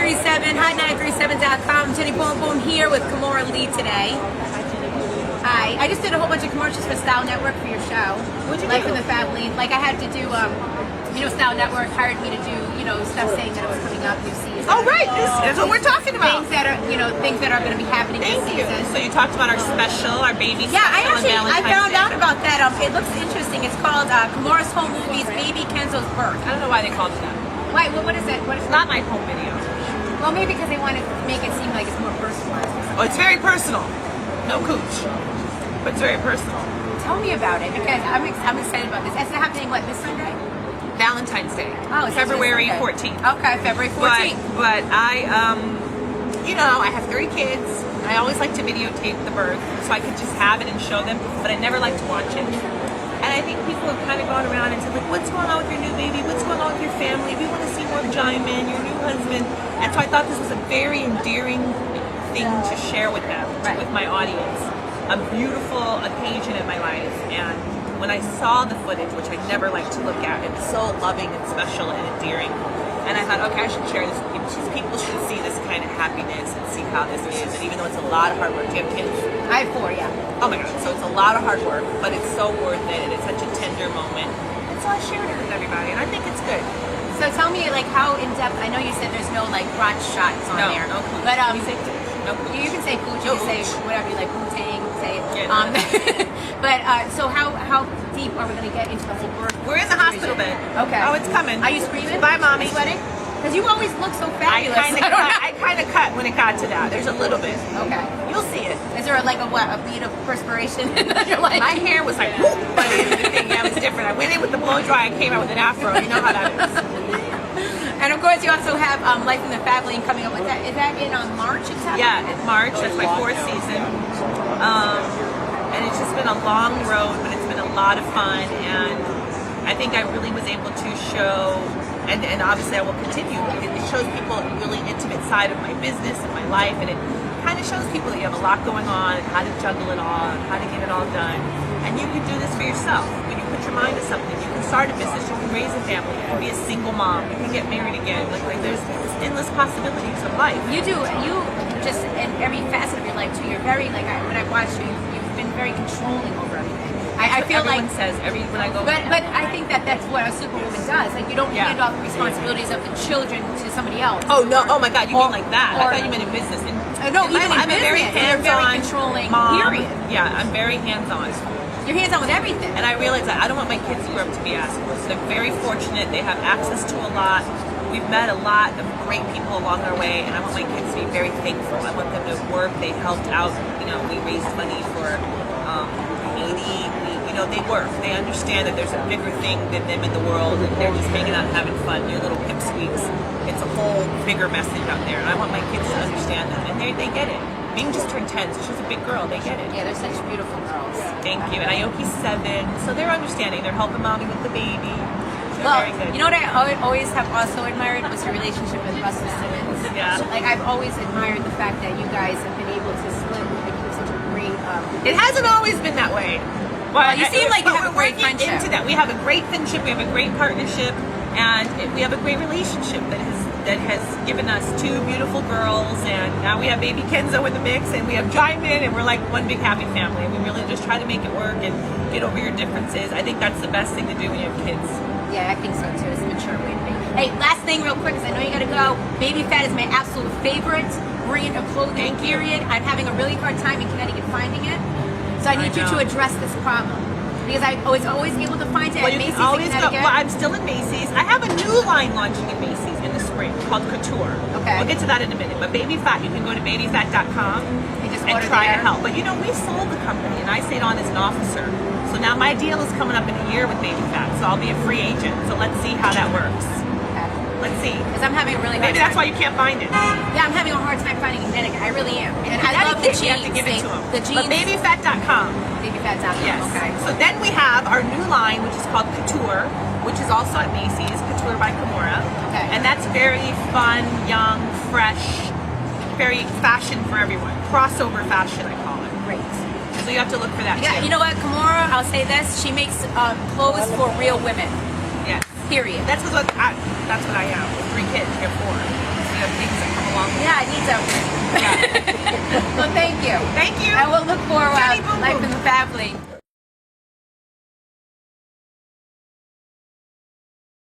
937, hi937.com. Jenny Boom Boom here with Kimora Lee today. Hi. I just did a whole bunch of commercials for Style Network for your show. What'd you Life do? in the Family. Like I had to do, Style Network hired me to do, stuff saying that it was coming up, new season. Oh, right. This is what we're talking about. Things that are, things that are going to be happening Thank this you. season. So you talked about our special, our baby Yeah, special on I Valentine's found Day. out about that. It looks interesting. It's called Kimora's Home Movies, Baby Kenzo's Birth. I don't know why they called it that. Why? What is it? What is It's not my home video. Well, maybe because they want to make it seem like it's more personalized. Oh, it's very personal. No cooch. But it's very personal. Tell me about it because I'm excited about this. It's happening this Sunday? Valentine's Day. Oh, it's February okay. 14th. Okay, February 14th. But I, I have 3 kids. And I always like to videotape the birth so I could just have it and show them. But I never like to watch it. And I think people have kind of gone around and said, like, what's going on with your new baby? What's going on with your family? We want to see more of Jaimin, your new husband. And so I thought this was a very endearing thing to share with them, Right. with my audience. A beautiful occasion in my life. And when I saw the footage, which I never like to look at, it was so loving and special and endearing. And I thought, okay, I should share this with people. People should see this kind of happiness and see how this is. And even though it's a lot of hard work, do you have kids? I have 4, yeah. Oh my God, so it's a lot of hard work, but it's so worth it, and it's such a tender moment. And so I shared it with everybody, and I think it's good. So tell me, how in depth? I know you said there's no crotch shots on No, there. no cooch. But You say cooch, no cooch. you can say cooch. No You can say ooch. whatever you like. Poontang, say it. Yeah, no. But so how deep are we going to get into the whole birth? We're in the hospital bed. Okay. Oh, it's coming. Are you screaming? Bye, Mommy. Sweating? Because you always look so I fabulous. kind of cut when it got to that. There's a little bit. Okay. You'll see it. Is there a bead of perspiration? You're like, My hair was like, whoop, but it was different. I went in with the blow dry. I came out with an afro. You know how that is. and of course, you also have Life in the Family coming up with that. Is that in March? It's happening? Yeah, it's March. That's my 4th season. And it's just been a long road, but it's been a lot of fun. And I think I really was able to show, and obviously I will continue. It shows people a really intimate side of my business and my life, and it kind of shows people that you have a lot going on, and how to juggle it all, and how to get it all done. And you can do this for yourself. When you put your mind to something, you can start a business, you can raise a family, you can be a single mom, you can get married again. Like there's endless possibilities of life. You do. You just in every facet of your life too. You're very when I watched you, you've been very controlling over everything. I feel Everyone like says when I go. But I think that's what a superwoman does. Like you don't Yeah. hand off the responsibilities of the children to somebody else. Oh no! Oh my God! You mean like that? or- I thought you meant in business. No, even in I'm a very business, you're very hands-on controlling, mom. period. Yeah, I'm very hands-on. Your hands on with everything. And I realize that I don't want my kids to grow up to be assholes. They're very fortunate. They have access to a lot. We've met a lot of great people along our way, and I want my kids to be very thankful. I want them to work. They helped out. We raised money for Haiti. They work. They understand that there's a bigger thing than them in the world, and they're just hanging out and having fun. They're little pipsqueaks. It's a whole bigger message out there, and I want my kids to understand that, and they get it. Bing just turned 10, so she's a big girl. They get it. Yeah, they're such beautiful girls. Thank you. And Aoki's 7, so they're understanding. They're helping mommy with the baby. They're Well, very good. you know what I always have also admired was your relationship with Russell Simmons. Yeah. I've always admired the fact that you guys have been able to split and keep such a great. It hasn't always been that way. Well, you seem like you but have a we're great working friendship. into that. We have a great friendship. We have a great partnership, and we have a great relationship that has given us 2 beautiful girls, and now we have baby Kenzo in the mix, and we have Jaimin, and we're like one big happy family. We really just try to make it work and get over your differences. I think that's the best thing to do when you have kids. Yeah, I think so too. It's a mature way to be. Hey, last thing real quick, because I know you gotta go. Baby Fat is my absolute favorite brand of clothing, period. I'm having a really hard time in Connecticut finding it. So I need you to address this problem. Because I was always able to find it Well, at you Macy's can always in go. Connecticut. Well, I'm still in Macy's. I have a new line launching in Macy's in the spring called Couture. Okay. We'll get to that in a minute. But Baby Fat, you can go to babyfat.com You just and order try there. to help. But we sold the company, and I stayed on as an officer. So now my deal is coming up in a year with Baby Fat, so I'll be a free agent. So let's see how that works. Okay. Let's see. Because I'm having a really hard Maybe time. that's why you can't find it. Yeah, I'm having a hard time finding it in Connecticut. I really am. And I love the jeans. You have to give it to them. The jeans. But babyfat.com. BabyFat.com. Yes. Okay. So then we have our new line, which is called Couture, which is also at Macy's, Couture by Kimora. Okay. And that's very fun, young, fresh, very fashion for everyone. Crossover fashion, I call it. Great. So you have to look for that Yeah, too. you know what, Kimora, I'll say this. She makes clothes for real women. Yes. Period. That's what I am. With 3 kids. You have 4. you have things that come along. Yeah, I need to. Well, thank you. Thank you. I will look for Jenny Boom Life Boom. in